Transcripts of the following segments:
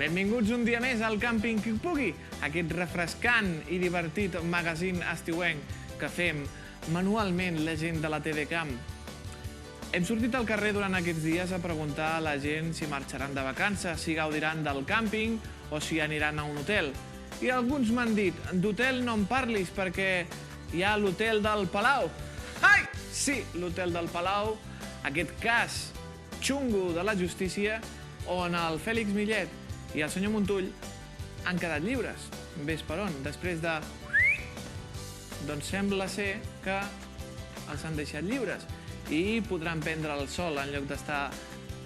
Benvinguts un dia més al Càmping Qui Pugui, aquest refrescant i divertit magazín estiuenc que fem manualment la gent de la TDCamp. Hem sortit al carrer durant aquests dies a preguntar a la gent si marxaran de vacances, si gaudiran del càmping o si aniran a un hotel. I alguns m'han dit, d'hotel no em parlis perquè hi ha l'hotel del Palau. Ai! Sí, l'hotel del Palau, aquest cas xungo de la justícia on el Fèlix Millet i el senyor Montull han quedat lliures. Ves per on? Després de... Doncs sembla ser que els han deixat lliures i podran prendre el sol en lloc d'estar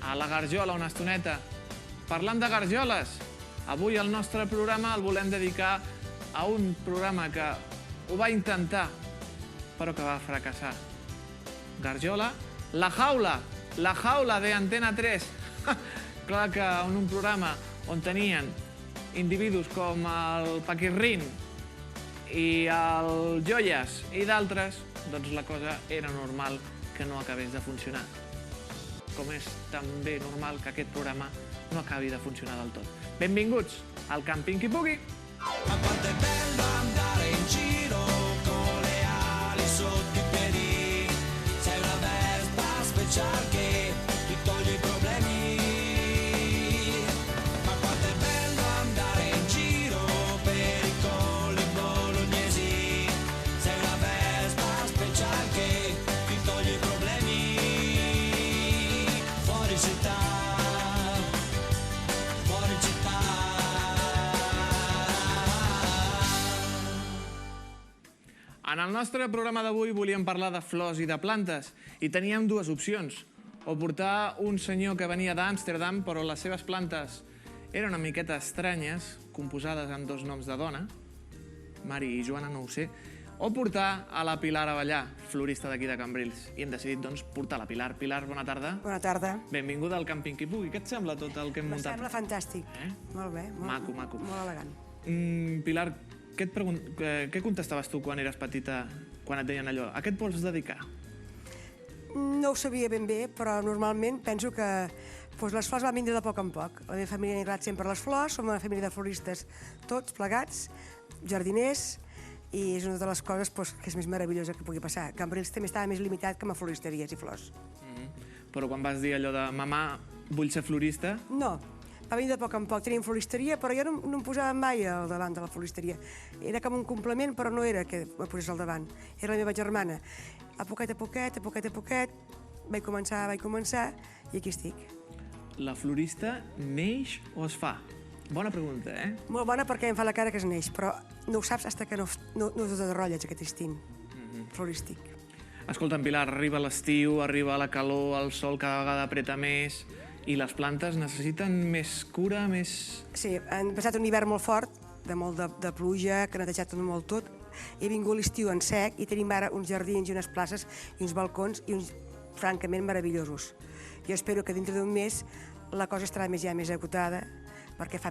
a la garjola una estoneta. Parlant de garjoles, avui el nostre programa el volem dedicar a un programa que ho va intentar, però que va fracassar. Garjola, La Jaula de Antena 3. Clar que en un programa on tenien individus com el Paquirrin i el Joyas i d'altres, doncs la cosa era normal que no acabés de funcionar. Com és també normal que aquest programa no acabi de funcionar del tot. Benvinguts al Càmping Qui Pugui! Ma quanto è bello andare in giro con le ali sotto i piedi. Sei una Vespa special che ti toglie i problemi. Ma quanto è bello andare in giro per i colli bolognesi. Sei una Vespa special che ti toglie i problemi. Fuori città, fuori città. En el nostre programa d'avui volíem parlar de flors i de plantes i teníem dues opcions. O portar un senyor que venia d'Amsterdam però les seves plantes eren una miqueta estranyes, composades amb dos noms de dona, Mari i Joana, no ho sé, o portar a la Pilar Avellà, florista d'aquí de Cambrils. I hem decidit, doncs, portar la Pilar. Pilar, bona tarda. Bona tarda. Benvinguda al Càmping Qui Pugui. Què et sembla tot el que hem Em muntat? sembla fantàstic. Molt bé. Maco, maco. Molt elegant. Pilar, què contestaves tu quan eres petita, quan et deien allò? A què et vols dedicar? No ho sabia ben bé, però normalment penso que les flors van vindre de poc en poc. La meva família ha agradat sempre les flors, som una família de floristes tots plegats, jardiners, i és una de les coses que és més meravellosa que pugui passar. Cambrils també estava més limitat que amb floristeries i flors. Però quan vas dir allò de mamà, vull ser florista, No, va venir de poc en poc. Teníem floristeria, però jo no em posava mai al davant de la floristeria. Era com un complement, però no era que me posés al davant. Era la meva germana. A poquet, vaig començar, i aquí estic. la florista neix o es fa? Bona pregunta, eh? Molt bona perquè em fa la cara que es neix, però no ho saps fins que no te desenrotlles aquest instint florístic. Escolta'm, Pilar, arriba l'estiu, arriba la calor, el sol cada vegada apreta més i les plantes necessiten més cura, més... Sí, han passat un hivern molt fort, de pluja, que ha netejat molt tot. He vingut l'estiu en sec i tenim ara uns jardins i unes places i uns balcons i uns francament meravellosos. Jo espero que dintre d'un mes la cosa estarà ja més acotada, perquè fa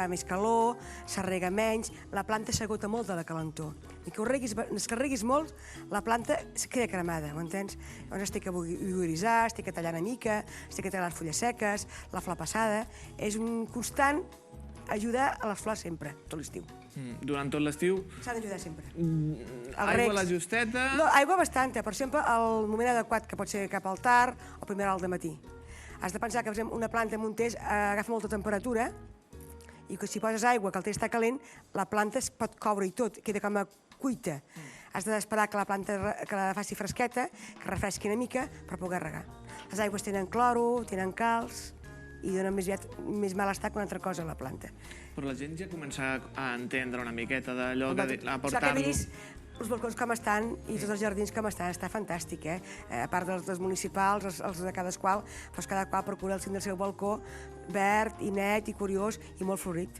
més calor, s'arrega menys, la planta s'agota molt de la calentor. I que reguis molt, la planta es queda cremada, ho entens? Llavors estic a vigoritzar, estic a tallar una mica, estic a tallar les fulles seques, la flor passada. És un constant ajudar a les flors sempre, tot l'estiu. Durant tot l'estiu, S'ha d'ajudar sempre. aigua a la justeta... No, aigua bastanta, per exemple, el moment adequat, que pot ser cap al tard o primera hora del matí. Has de pensar que, per exemple, una planta en un test agafa molta temperatura i que si poses aigua, que el test està calent, la planta es pot coure i tot, queda com a cuita. Has d'esperar que la planta que la faci fresqueta, que refresqui una mica per poder regar. Les aigües tenen cloro, tenen calç i donen més malestar que una altra cosa a la planta. Però la gent ja comença a entendre una miqueta d'allò, Clar a que portar-lo... miris els balcons com estan i tots els jardins com estan, està fantàstic, eh? A part dels municipals, els de cadasqual, doncs cada qual procura el cim del seu balcó verd i net i curiós i molt florit.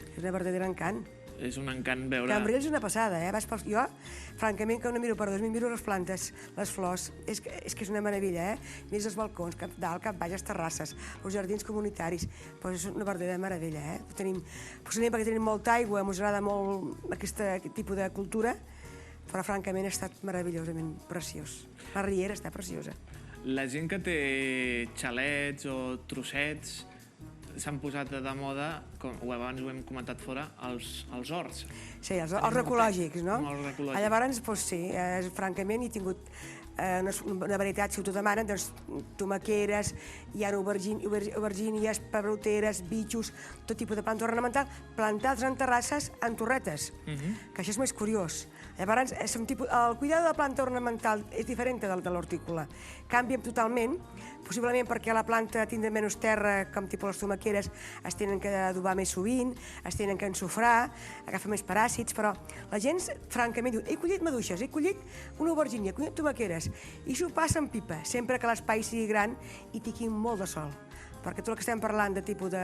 És una verdadera encant. És un encant veure... Cambrils és una passada, eh? Jo, francament, que no miro per dos, miro les plantes, les flors. És que és una meravella, eh? Miris els balcons, cap dalt, cap baix, les terrasses, els jardins comunitaris. Però és una verdadera meravella, eh? Potser perquè tenim molta aigua, ens agrada molt aquest tipus de cultura, però francament ha estat meravellosament preciós. La riera està preciosa. La gent que té xalets o trossets s'han posat de moda, com abans ho hem comentat fora, els horts. Sí, els ecològics, no? Els ecològics. Llavors, doncs sí, francament he tingut una varietat, si ho demanen, doncs tomaqueres, hi ha aubergínies, pebroteres, bitxos, tot tipus de planta ornamental, plantades en terrasses en torretes, que això és més curiós. Llavors, el cuidado de la planta ornamental és diferent de l'hortícola. Canvia totalment, possiblement perquè la planta tindrà menys terra, com tipus les tomaqueres, es tenen que adobar més sovint, es tenen que ensofrar, agafa més paràsits, però la gent, francament, diu, he collit maduixes, he collit una aubergínia, he collit tomaqueres, i s'ho passa en pipa, sempre que l'espai sigui gran i tingui molt de sol. Perquè tot el que estem parlant de tipus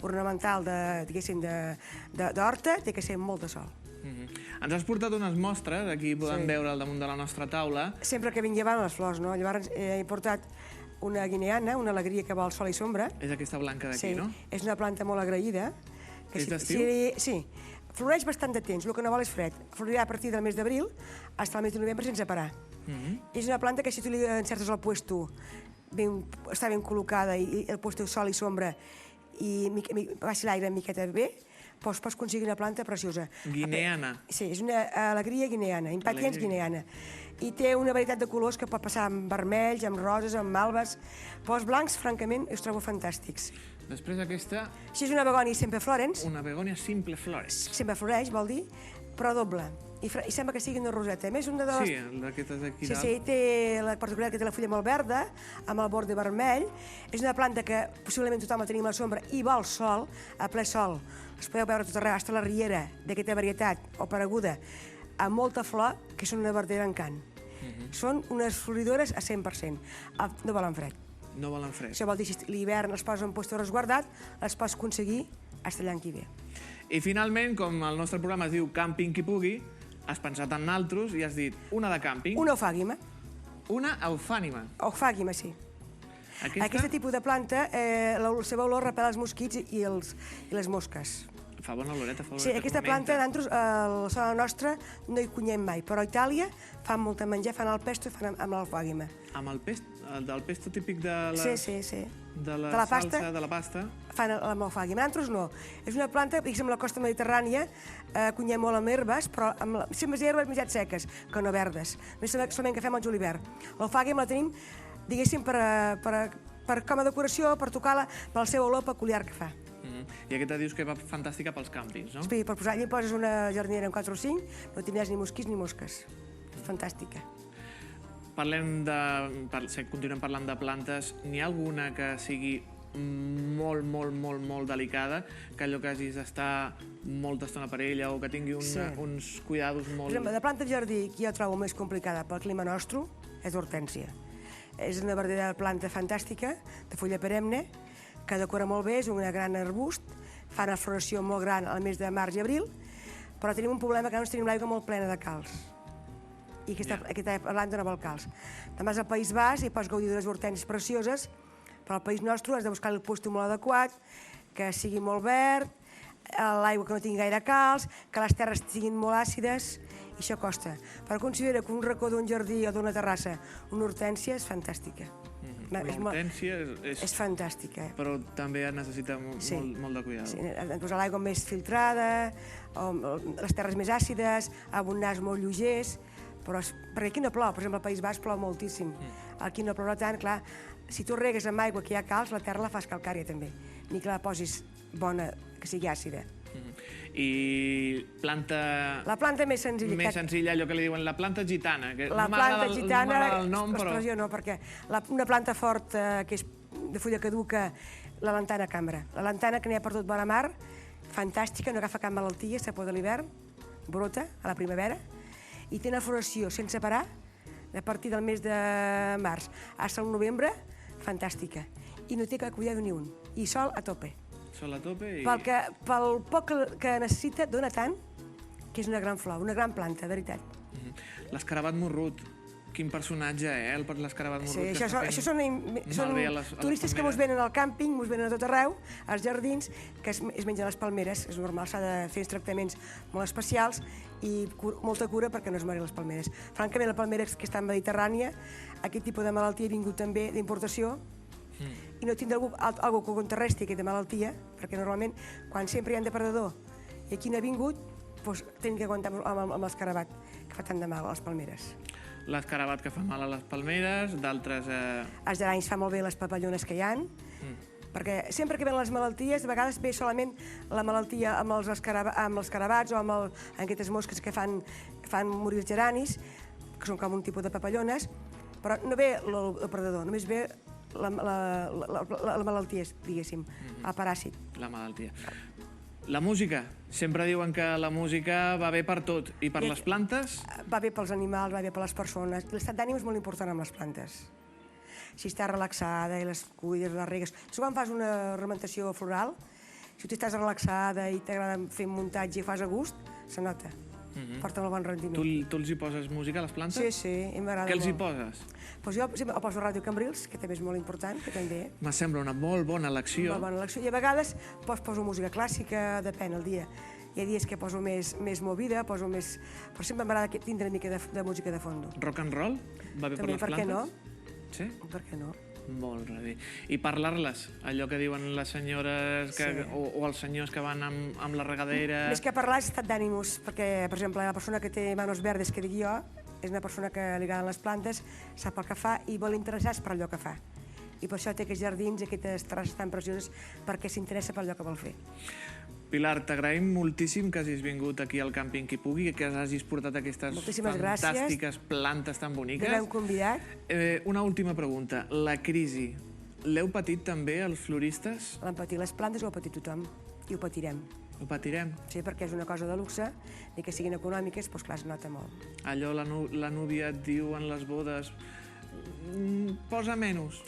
ornamental, diguéssim, d'horta, té que ser molt de sol. Ens has portat unes mostres, aquí podem veure al damunt de la nostra taula. Sempre que vingui van les flors, no? Llavors he portat una guineana, una alegria que vol sol i sombra. És aquesta blanca d'aquí, no? Sí, és una planta molt agraïda. És d'estiu? Sí, floreix bastant de temps, el que no vol és fred. Florirà a partir del mes d'abril fins al mes de novembre sense parar. És una planta que si tu li encertes el puesto, està ben col·locada i el puesto sol i sombra i passi l'aire miqueta bé, pots aconseguir una planta preciosa. Guineana. Sí, és una alegria guineana, impatiens guineana. I té una varietat de colors que pot passar amb vermells, amb roses, amb malves. Però els blancs, francament, els trobo fantàstics. Després aquesta... Això és una begònia sempre florens. Una begònia simple flores. Sempre floreix, vol dir, però doble. I sembla que sigui una roseta. A més, una de les... Sí, d'aquestes d'aquí dalt. Sí, té la particularitat que té la fulla molt verda, amb el bord de vermell. És una planta que possiblement tothom la tenim a la sombra i va al sol, a ple sol. Es podeu veure tot arreu, fins a la riera d'aquesta varietat, o pareguda, amb molta flor, que són una verdadera encant. Són unes floridores a 100%. No volen fred. No volen fred. Això vol dir que l'hivern les posa en lloc resguardat, les pots aconseguir fins l'any que ve. I finalment, com el nostre programa es diu Càmping qui pugui, has pensat en altres i has dit una de càmping. Una eufàgima. Una eufànima. Eufàgima, sí. Aquest tipus de planta, la seva olor repel els mosquits i les mosques. Fa bona oloreta, fa oloreta. Sí, aquesta planta, nosaltres, a la zona nostra, no hi cunyem mai, però a Itàlia fan molt de menjar, fan el pesto i fan amb l'eufàgima. Amb el pesto típic de la... Sí. De la salsa, de la pasta. Fan amb l'eufàgima. Nosaltres no. És una planta, diguéssim, a la costa mediterrània, cunyem molt amb herbes, però sempre és herbes més seques que no verdes. Més solament que fem el julivert. L'eufàgima la tenim, diguéssim, com a decoració, per tocar-la, pel seu olor peculiar que fa. I aquesta dius que va fantàstica pels càmpings, no? Sí, per posar allà poses una jardinera amb 4 o 5, no tindràs ni mosquits ni mosques. Fantàstica. Continuem parlant de plantes. N'hi ha alguna que sigui molt delicada, que allò que hagis d'estar molta estona per ella o que tingui uns cuidados molt... Per exemple, de planta de jardí, que jo trobo més complicada pel clima nostre, és l'hortènsia. És una verdadera planta fantàstica, de fulla perenne, que decora molt bé, és un gran arbust, fa una floració molt gran al mes de març i abril, però tenim un problema que no tenim l'aigua molt plena de calç. I aquesta planta no vol calç. Te'n vas al País Basc i pots gaudir d'unes hortènsies precioses, però al país nostre has de buscar el lloc molt adequat, que sigui molt verd, l'aigua que no tingui gaire calç, que les terres siguin molt àcides, i això costa. Però considera que un racó d'un jardí o d'una terrassa, una hortènsia, és fantàstica. L'hortènsia és fantàstica. Però també necessita molt de cuidado. Sí, posar l'aigua més filtrada, les terres més àcides, abonars molt lleugers, perquè aquí no plou, per exemple, al País Basc plou moltíssim. Aquí no plourà tant, clar, si tu regues amb aigua que hi ha calç, la terra la fas calcària també, ni que la posis bona, que sigui àcida. I planta... La planta més senzilla. Més senzilla, allò que li diuen la planta gitana. La planta gitana, no m'agrada el nom, però... No, perquè una planta forta, que és de fulla caduca, la lantana cambra. La lantana, que n'hi ha per tot bona mar, fantàstica, no agafa cap malaltia, se pot a l'hivern, brota a la primavera, i té una floració sense parar, a partir del mes de març fins al novembre, fantàstica. I no té cap cuidado ni un. I sol a tope. Sol a tope i... Pel poc que necessita, dona tant, que és una gran flor, una gran planta, de veritat. L'escarabat morrut. Quin personatge, l'escarabat morrut. Sí, això són turistes que mos venen al càmping, mos venen a tot arreu, als jardins, que es mengen les palmeres. És normal, s'ha de fer uns tractaments molt especials i molta cura perquè no es morin les palmeres. Francament, la palmera que està en Mediterrània, aquest tipus de malaltia ha vingut també d'importació i no tindre algú que contrarresti aquesta malaltia, perquè normalment, quan sempre hi ha un depredador i aquí no ha vingut, doncs tenim que aguantar amb l'escarabat, que fa tant de mal a les palmeres. L'escarabat que fa mal a les palmeres, d'altres... Els geranys fa molt bé les papallones que hi ha, perquè sempre que ven les malalties, de vegades ve solament la malaltia amb els escarabats o amb aquestes mosques que fan morir els geranis, que són com un tipus de papallones, però no ve el predador, només ve la malaltia, diguéssim, el paràsit. La malaltia. La música. Sempre diuen que la música va bé per tot. I per les plantes? Va bé pels animals, va bé per les persones. L'estat d'ànim és molt important amb les plantes. Si estàs relaxada i les cuides, les regues... Si quan fas una ornamentació floral, si tu estàs relaxada i t'agrada fer muntatge i fas a gust, se nota. Porta molt bon rendiment. Tu els hi poses música a les plantes? Sí, m'agrada molt. Què els hi poses? Doncs jo sempre poso Ràdio Cambrils, que també és molt important, que també... Me sembla una molt bona elecció. Molt bona elecció. I a vegades poso música clàssica, depèn el dia. Hi ha dies que poso més movida, poso més... Però sempre m'agrada tindre una mica de música de fondo. Rock and roll? Va bé per les plantes? També, per què no? Sí? Per què no? Molt bé. I parlar-les, allò que diuen les senyores o els senyors que van amb la regadera... Més que parlar és estat d'ànimus, perquè, per exemple, la persona que té manos verdes, que dic jo, és una persona que li agraden les plantes, sap el que fa i vol interessar-se per allò que fa. I per això té aquests jardins i aquestes terrasses tan precioses, perquè s'interessa per allò que vol fer. Pilar, t'agraïm moltíssim que hagis vingut aquí al Càmping Qui Pugui, que hagis portat aquestes fantàstiques plantes tan boniques. Que m'heu convidat. Una última pregunta. La crisi, l'heu patit també els floristes? L'han patit les plantes, ho ha patit tothom, i ho patirem. Ho patirem? Sí, perquè és una cosa de luxe, ni que siguin econòmiques, doncs clar, es nota molt. Allò la núvia et diu en les bodes, posa menys.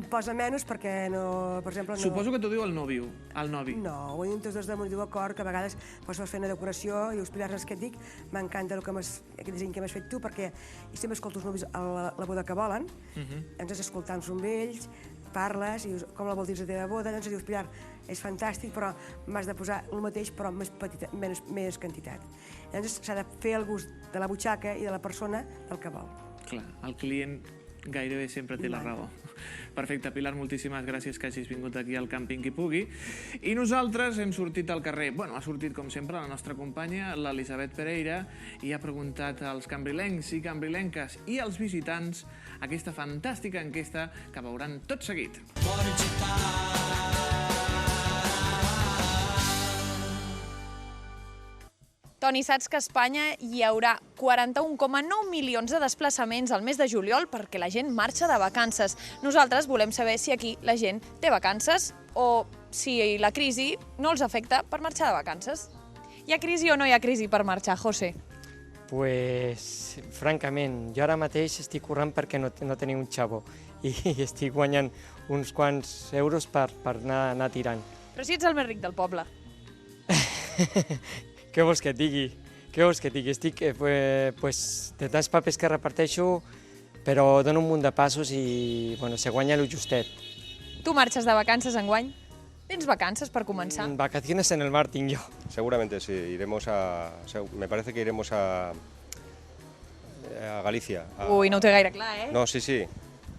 Posa menys perquè no... Per exemple, no... Suposo que t'ho diu el novi. No, ho diuen tots dos damunt, diu acord, que a vegades vas fer una decoració i us pillar-nos que et dic, m'encanta aquest disseny que m'has fet tu, perquè sempre escolto els novis a la boda que volen, ens has escoltat amb ells, parles, i dius, com la vol dir la teva boda, llavors dius, Pilar, és fantàstic, però m'has de posar el mateix, però més petita, menys quantitat. Llavors s'ha de fer el gust de la butxaca i de la persona del que vol. Clar, el client gairebé sempre té la raó. Perfecte, Pilar, moltíssimes gràcies que hagis vingut aquí al Càmping Qui Pugui. I nosaltres hem sortit al carrer. Bueno, ha sortit, com sempre, la nostra companya, l'Elisabet Pereira, i ha preguntat als cambrilencs i cambrilenques i als visitants aquesta fantàstica enquesta que veuran tot seguit. Toni, saps que a Espanya hi haurà 41,9 milions de desplaçaments al mes de juliol perquè la gent marxa de vacances. Nosaltres volem saber si aquí la gent té vacances o si la crisi no els afecta per marxar de vacances. Hi ha crisi o no hi ha crisi per marxar, José? Pues, francament, jo ara mateix estic corrent perquè no tenia un xavo i estic guanyant uns quants euros per anar tirant. Però si ets el més ric del poble. Què vols que et digui? Estic, pues, de tants papers que reparteixo, però dono un munt de passos i, bueno, se guanya lo justet. Tu marxes de vacances enguany? Tens vacances per començar? Vacaciones en el mar tinc jo. Seguramente sí, me parece que iremos a Galicia. Uy, no ho té gaire clar, eh? No, sí,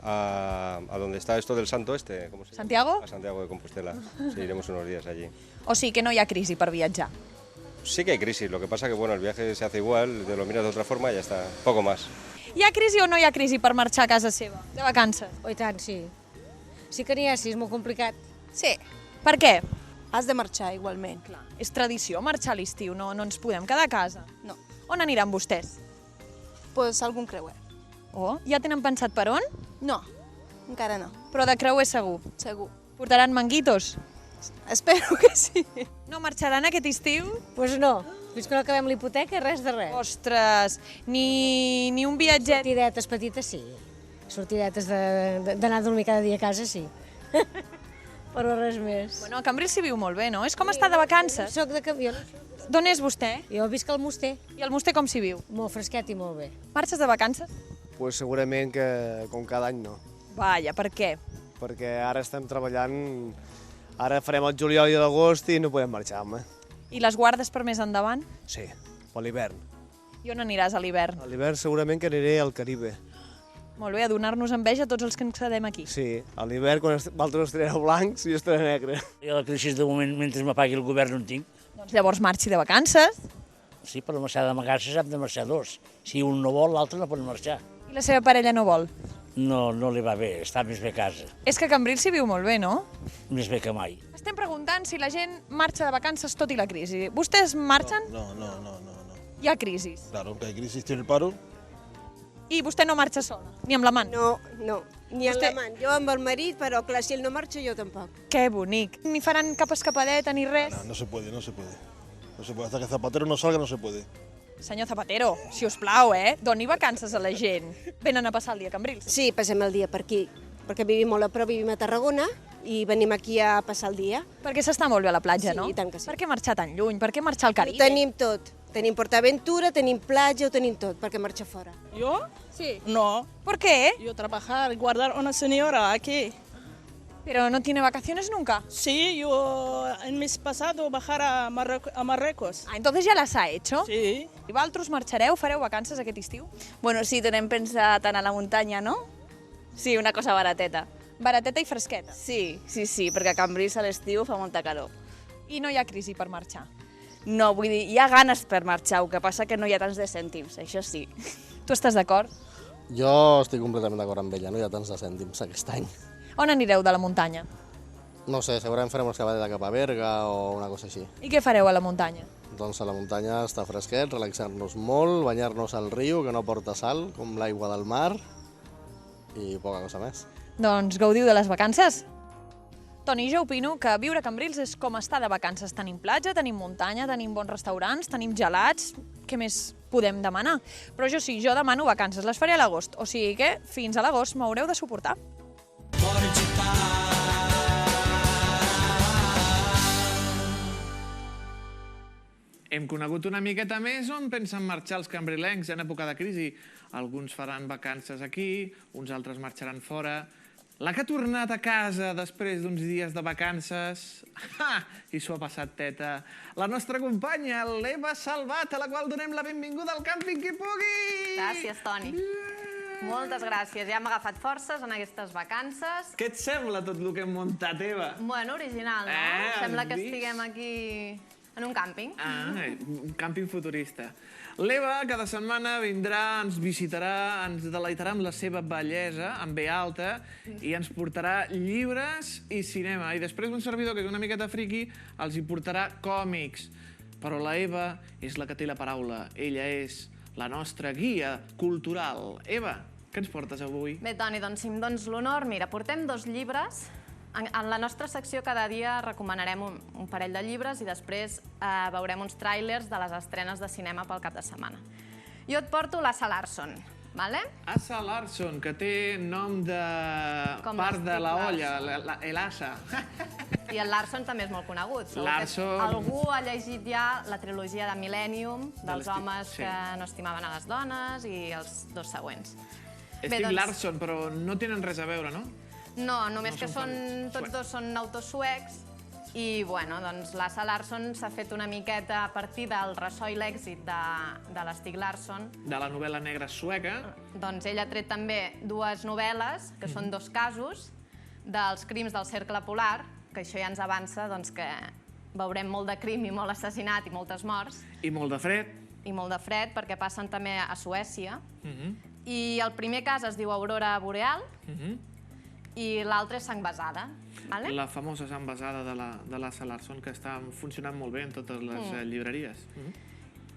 a donde está esto del santo este, ¿cómo se llama? ¿Santiago? A Santiago de Compostela, sí, iremos unos días allí. O sigui que no hi ha crisi per viatjar? Sí que hay crisis, lo que pasa que bueno, el viaje se hace igual, te lo miras de otra forma y ya está, poco más. Hi ha crisi o no hi ha crisi per marxar a casa seva, de vacances? Oh, i tant, sí. Sí que n'hi ha, sí, és molt complicat. Sí. Per què? Has de marxar igualment. Clar, és tradició marxar a l'estiu, no ens podem quedar a casa. No. On aniran vostès? Pues algun creuer. Oh, ja tenen pensat per on? No, encara no. Però de creuer segur. Segur. Portaran manguitos? Espero que sí. No marxaran aquest estiu? Doncs no, fins que no acabem l'hipoteca, res de res. Ostres, ni un viatget. Sortidetes petites, sí. Sortidetes d'anar a dormir cada dia a casa, sí. Però res més. Bueno, a Cambrils s'hi viu molt bé, no? És com estar de vacances. Soc de Cambrils. D'on és vostè? Jo visc al Moster. I el Moster com s'hi viu? Molt fresquet i molt bé. Marxes de vacances? Pues segurament que com cada any no, Vaja, per què? perquè ara estem treballant, ara farem el juliol i l'agost i no podem marxar, home. I les guardes per més endavant? Sí, per l'hivern. I on aniràs a l'hivern? A l'hivern segurament que aniré al Caribe. Molt bé, a donar-nos enveja a tots els que ens quedem aquí. Sí, a l'hivern, quan vosaltres estareu blancs, jo estaré negre. Jo la crisi de moment, mentre m'apagui el govern, no en tinc. Doncs llavors marxi de vacances. Sí, però marxar de vacances hem de marxar dos. Si un no vol, l'altre no pot marxar. I la seva parella no vol? No, no li va bé, està més bé a casa. És que a Cambrils s'hi viu molt bé, no? Més bé que mai. Estem preguntant si la gent marxa de vacances tot i la crisi. Vostès marxen? No. Hi ha crisi. Claro, que hay crisis, tiene el paro. I vostè no marxa sola, ni amb l'amant? No, ni amb Vostè- l'amant. Jo amb el marit, però clar, si ell no marxa, jo tampoc. Que bonic. Ni faran cap escapadeta ni res? No se puede. No se puede. Hasta que Zapatero no salga, no se puede. Senyor Zapatero, si us plau, doni vacances a la gent. Venen a passar el dia a Cambrils. Sí, passem el dia per aquí, perquè vivim molt a prop, vivim a Tarragona, i venim aquí a passar el dia. Perquè s'està molt bé a la platja, Sí, no? i tant que sí. Per què marxar tan lluny? Per què marxar al Ho Caribe? tenim tot. Tenim PortAventura, tenim platja, ho tenim tot, perquè marxa fora. ¿Yo? Sí. No. ¿Por qué? Yo trabajar, guardar a una señora aquí. ¿Pero no tiene vacaciones nunca? Sí, yo en mes pasado bajar a Marruecos. Ah, entonces ya las ha hecho? Sí. I vosaltres marxareu, fareu vacances aquest estiu? Bueno, sí, tenem pensat anar a la muntanya, no? Sí, una cosa barateta. Barateta i fresqueta? Sí, perquè a Cambrils a l'estiu fa molta calor. I no hi ha crisi per marxar? No, vull dir, hi ha ganes per marxar, el que passa que no hi ha tants de cèntims, això sí. Tu estàs d'acord? Jo estic completament d'acord amb ella, no hi ha tants de cèntims aquest any. On anireu de la muntanya? No sé, segurament farem una escapadeta cap a Berga o una cosa així. I què fareu a la muntanya? Doncs a la muntanya està fresquet, relaxar-nos molt, banyar-nos al riu, que no porta sal, com l'aigua del mar, i poca cosa més. Doncs gaudiu de les vacances. Toni, jo opino que viure a Cambrils és com estar de vacances. Tenim platja, tenim muntanya, tenim bons restaurants, tenim gelats. Què més podem demanar? Però jo sí, jo demano vacances. Les faré a l'agost. O sigui que fins a l'agost m'haureu de suportar. Hem conegut una miqueta més on pensen marxar els cambrilencs en època de crisi. Alguns faran vacances aquí, uns altres marxaran fora. La que ha tornat a casa després d'uns dies de vacances, i s'ho ha passat teta, la nostra companya, l'Eva Salvat, a la qual donem la benvinguda al Càmping Qui Pugui! Gràcies, Toni. Moltes gràcies. Ja hem agafat forces en aquestes vacances. Què et sembla tot el que hem muntat, Eva? Bueno, original, no? Sembla que estiguem aquí en un càmping. Un càmping futurista. L'Eva cada setmana vindrà, ens visitarà, ens deleitarà amb la seva bellesa, amb B alta, i ens portarà llibres i cinema. I després un servidor, que és una miqueta friqui, els hi portarà còmics. Però la Eva és la que té la paraula. Ella és la nostra guia cultural. Eva, què ens portes avui? Bé, Toni, doncs si em dones l'honor, mira, portem 2 llibres. En la nostra secció cada dia recomanarem un parell de llibres i després veurem uns tràilers de les estrenes de cinema pel cap de setmana. Jo et porto l'Assa Larsson, vale? Assa Larsson, que té nom de part de la olla, l'Assa. I el Larsson també és molt conegut. Larsson. Algú ha llegit ja la trilogia de Millennium, dels homes que no estimaven a les dones i els 2 següents. Estic Larsson, però no tenen res a veure, no? No, només que tots 2 són autors suecs i, bueno, doncs l'Assa Larsson s'ha fet una miqueta a partir del ressò i l'èxit de l'Stig Larsson. De la novel·la negra sueca. Doncs ell ha tret també 2 novel·les, que són 2 casos, dels crims del Cercle Polar, que això ja ens avança que veurem molt de crim i molt assassinat i moltes morts. I molt de fred. I molt de fred, perquè passen també a Suècia. I el primer cas es diu Aurora Boreal, i l'altre és Sang Besada. La famosa sang besada de l'Assa Larsson, que està funcionant molt bé en totes les llibreries.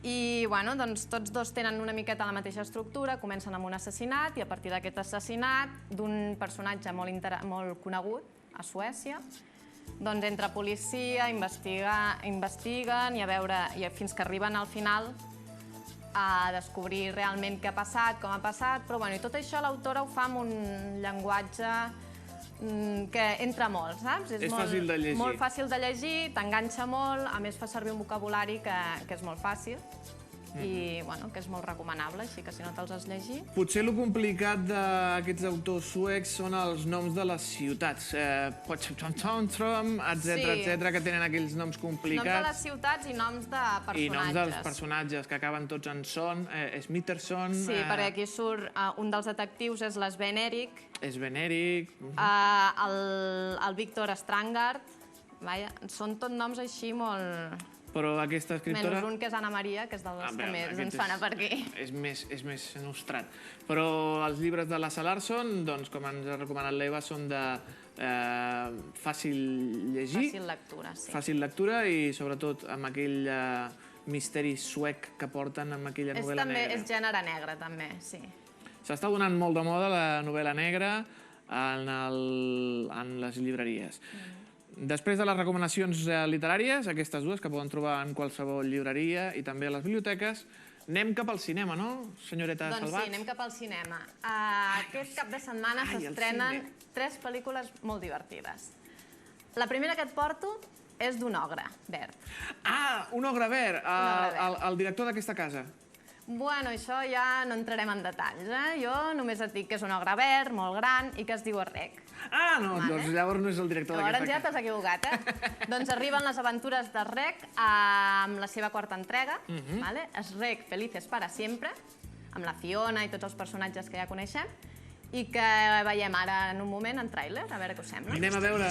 I, bueno, doncs tots 2 tenen una miqueta la mateixa estructura, comencen amb un assassinat i a partir d'aquest assassinat d'un personatge molt conegut a Suècia, doncs entra policia, investiguen i fins que arriben al final a descobrir realment què ha passat, com ha passat, però bueno, i tot això l'autora ho fa amb un llenguatge que entra molt, saps? És fàcil de llegir. Molt fàcil de llegir, t'enganxa molt, a més fa servir un vocabulari que és molt fàcil. i bueno, que és molt recomanable, així que si no te'ls has llegit... Potser el complicat d'aquests autors suecs són els noms de les ciutats. Potsdam, etc, que tenen aquells noms complicats. Noms de les ciutats i noms de personatges. I noms dels personatges, que acaben tots en son. Smitherson... Sí, perquè aquí surt un dels detectius, és l'Sven Erik. Sven Erik... El Victor Strangard. Són tot noms així molt... Però aquesta escriptora... Menys un que és Anna Maria, que és dels que més ens fan a per aquí. És més nostrat. Però els llibres de la Larsson, doncs, com ens ha recomanat l'Eva, són de fàcil llegir. Fàcil lectura, sí. Fàcil lectura i, sobretot, amb aquell misteri suec que porten amb aquella novel·la negra. És gènere negre, també, sí. S'està donant molt de moda la novel·la negra en les llibreries. Després de les recomanacions literàries, aquestes dues que poden trobar en qualsevol llibreria i també a les biblioteques, anem cap al cinema, no, senyoreta Salvat? Doncs sí, anem cap al cinema. Aquest cap de setmana s'estrenen 3 pel·lícules molt divertides. La primera que et porto és d'un ogre verd. Ah, un ogre verd, el director d'aquesta casa. Bueno, això ja no entrarem en detalls, Jo només et dic que és un ogre verd, molt gran, i que es diu Rec. Ah, no, doncs llavors no és el director d'aquesta casa. Llavors ja t'has equivocat, Doncs arriben les aventures de Rec amb la seva 4a entrega, és Rec Felices para siempre, amb la Fiona i tots els personatges que ja coneixem, i que veiem ara en un moment en tràiler, a veure què us sembla. Anem a veure...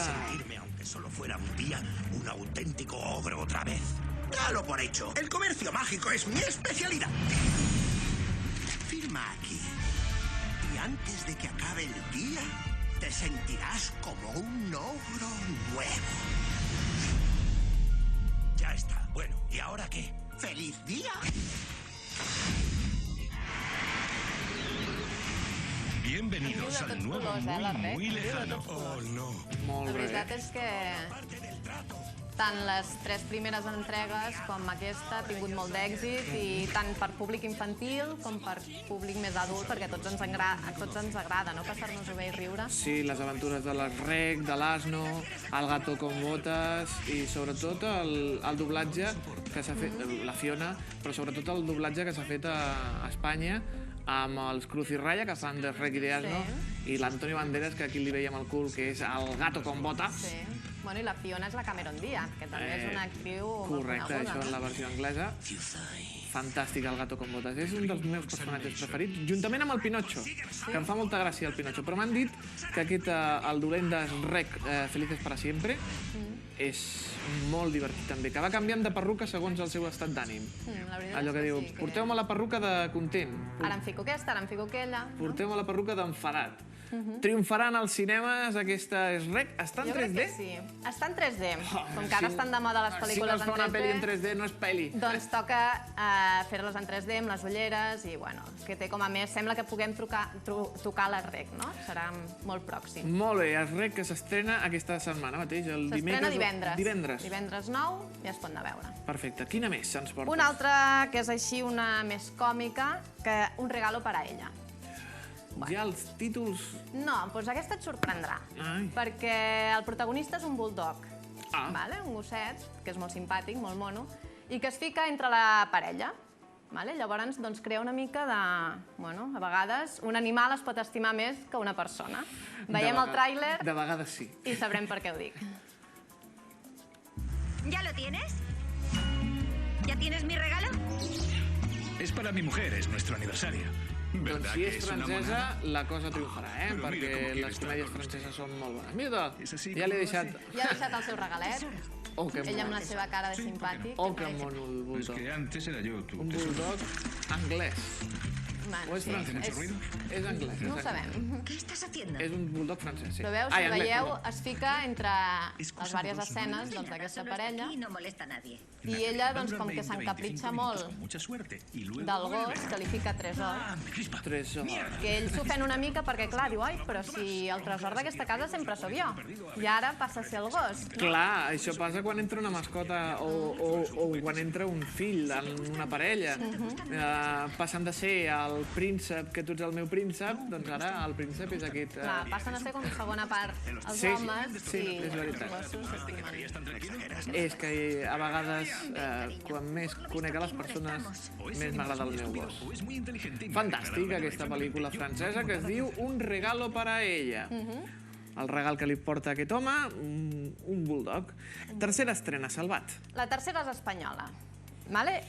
Aunque solo fuera un día, un auténtico ogre otra vez. Dalo por hecho. El comercio mágico es mi especialidad. Firma aquí. Y antes de que acabe el día, te sentirás como un ogro nuevo. Ya está. Bueno, ¿y ahora qué? ¡Feliz día! Bienvenidos al nuevo muy lejano. Oh, no. La veritat és que tant les 3 primeres entregues com aquesta ha tingut molt d'èxit, i tant per públic infantil com per públic més adult, perquè a tots ens agrada, no?, passar-nos-ho bé i riure. Sí, les aventures de l'Rec, de l'Asno, el Gato con Botas i sobretot el doblatge que s'ha fet, la Fiona, però sobretot el doblatge que s'ha fet a Espanya amb els Cruz i Raya, que fan de Rec i de Asno, i l'Antonio Banderas, que aquí li veiem el cul, que és el Gato con Botas. Sí. Bueno, i la Fiona és la Cameron Diaz, que també és una actriu molt coneguda. Correcte, això en la versió anglesa. Fantàstic, el Gato con Botas. És un dels meus personatges preferits, juntament amb el Pinocho, que em fa molta gràcia el Pinocho. Però m'han dit que aquest, el dolent de Rec, Felices para siempre, és molt divertit també, que va canviant de perruca segons el seu estat d'ànim. Allò que diu, porteu-me la perruca de content. Ara em fico aquesta, ara em fico aquella. Porteu-me la perruca d'enfadat. Triomfaran als cinemes aquesta Rec? Està en 3D? Jo crec que sí. Està en 3D. Com que ara estan de moda les pel·lícules en 3D... Si no es fa una pel·li en 3D, no és pel·li. Doncs toca fer-les en 3D amb les ulleres i, bueno, que té com a més... Sembla que puguem tocar la Rec, no? Serà molt pròxim. Molt bé, el Rec que s'estrena aquesta setmana mateix, el dimecres... S'estrena divendres. Divendres 9 ja es pot anar a veure. Perfecte. Quina més se'ns porta? Una altra que és així, una més còmica, que Un regalo para ella. Ja els títols... No, doncs aquesta et sorprendrà, perquè el protagonista és un bulldog, un gosset, que és molt simpàtic, molt mono, i que es fica entre la parella. Llavors crea una mica de... Bueno, a vegades un animal es pot estimar més que una persona. Veiem el tràiler... De vegades sí. I sabrem per què ho dic. ¿Ya lo tienes? ¿Ya tienes mi regalo? Es para mi mujer, es nuestro aniversario. Doncs si és francesa, la cosa triomfarà, perquè les comèdies franceses són molt bones. Mira, ja l'he deixat... Ja ha deixat el seu regalet. Ell amb la seva cara de simpàtic. Oh, que mono el bulldog. Es que antes era yo tu... Un bulldog anglès. O és francès? És anglès. No ho sabem. ¿Qué estás haciendo? És un bulldog francès, sí. Però veus, si veieu, es fica entre les diverses escenes d'aquesta parella i ella, com que s'encapritxa molt del gos, que li fica tresor. Que ell s'ofèn una mica perquè, clar, diu, ai, però si el tresor d'aquesta casa sempre sóc jo. I ara passa a ser el gos. Clar, això passa quan entra una mascota o quan entra un fill en una parella. Passen de ser el el príncep, que tu ets el meu príncep, doncs ara el príncep és aquest... Clar, passen a ser com segona part els homes sí, i és veritat. els gossos s'estimen. És que a vegades, quan més conec a les persones, més m'agrada el meu gos. Fantàstic, aquesta pel·lícula francesa que es diu Un regalo para ella. El regal que li porta aquest home, un bulldog. Tercera estrena, Salvat. La tercera és espanyola.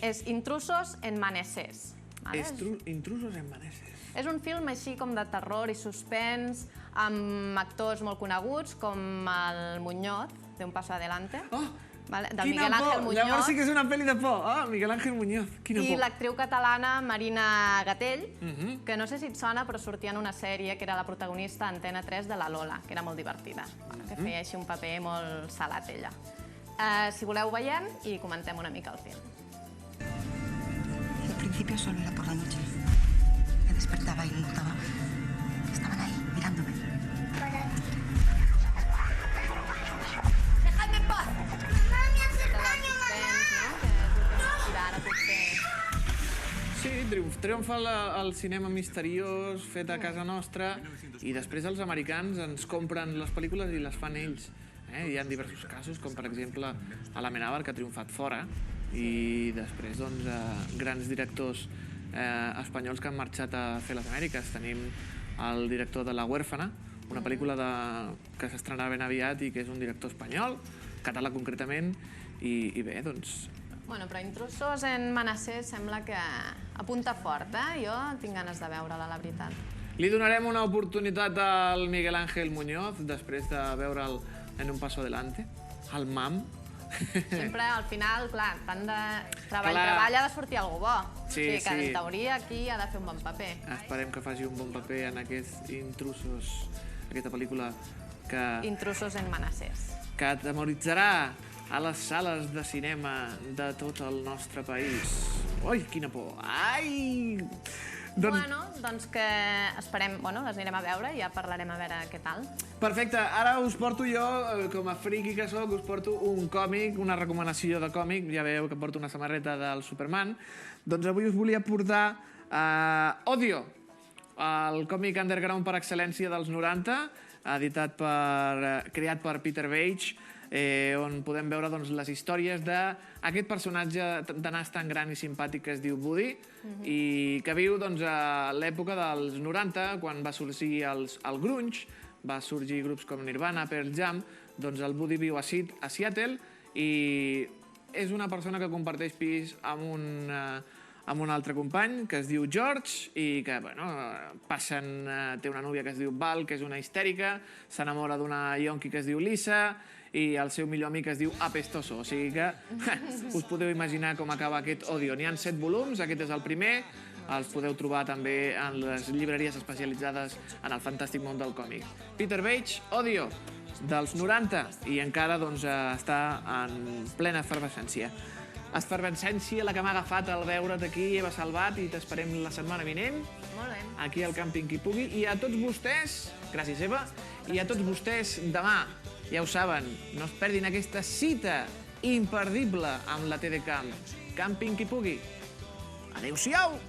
És Intrusos en Manessés. Intrusos en Manessés. És un film així com de terror i suspens, amb actors molt coneguts, com el Muñoz, de Un paso adelante, del Miguel Ángel Muñoz. Llavors sí que és una pel·li de por. Miguel Ángel Muñoz, quina por. I l'actriu catalana Marina Gatell, que no sé si et sona, però sortia en una sèrie que era la protagonista a Antena 3 de la Lola, que era molt divertida, que feia així un paper molt salat, ella. Si voleu, veiem i comentem una mica el film. Al principio solo era por la noche. Me despertaba y notaba. Estaban ahí, mirándome. ¡Dejadme en paz! ¡Mamá, me hace daño, mamá! Sí, triomfa el cinema misteriós fet a casa nostra i després els americans ens compren les pel·lícules i les fan ells. Hi ha diversos casos, com per exemple a l'Amenàbar, que ha triomfat fora, i després grans directors espanyols que han marxat a fer les Amèriques. Tenim el director de La huérfana, una pel·lícula que s'estrenarà ben aviat i que és un director espanyol, català concretament, i bé, doncs... Bueno, però Intrusos en Manessés sembla que apunta fort, Jo tinc ganes de veure-la, la veritat. Li donarem una oportunitat al Miguel Ángel Muñoz després de veure'l en Un paso adelante, al MAM. Sempre, al final, clar, tant de treball ha de sortir algú bo. Sí, o sigui que en teoria aquí ha de fer un bon paper. Esperem que faci un bon paper en aquests Intrusos, aquesta pel·lícula que... Intrusos en Manessés. Que atemoritzarà a les sales de cinema de tot el nostre país. Ui, quina por! Ai! Doncs que esperem, les anirem a veure i ja parlarem a veure què tal. Perfecte, ara us porto jo, com a friqui que soc, us porto un còmic, una recomanació de còmic, ja veieu que porto una samarreta del Superman, doncs avui us volia portar Odio, el còmic underground per excel·lència dels 90, creat per Peter Veitch, on podem veure les històries d'aquest personatge de nas tan gran i simpàtic que es diu Woody i que viu a l'època dels 90, quan va sorgir el grunge, va sorgir grups com Nirvana, Pearl Jam, doncs el Woody viu a Seattle i és una persona que comparteix pis amb un altre company que es diu George i que, té una núvia que es diu Val, que és una histèrica, s'enamora d'una yonqui que es diu Lisa i el seu millor amic es diu Apestoso. O sigui que us podeu imaginar com acaba aquest Odio. N'hi ha 7 volums, aquest és el primer, els podeu trobar també en les llibreries especialitzades en el fantàstic món del còmic. Peter Veitch, Odio, dels 90, i encara està en plena efervescència. Efervescència la que m'ha agafat al veure't aquí, Eva Salvat, i t'esperem la setmana vinent, aquí al Càmping Qui Pugui, i a tots vostès, gràcies Eva, i a tots vostès demà, ja ho saben, no es perdin aquesta cita imperdible amb la TDCAM. Càmping Qui Pugui. Adéu-siau!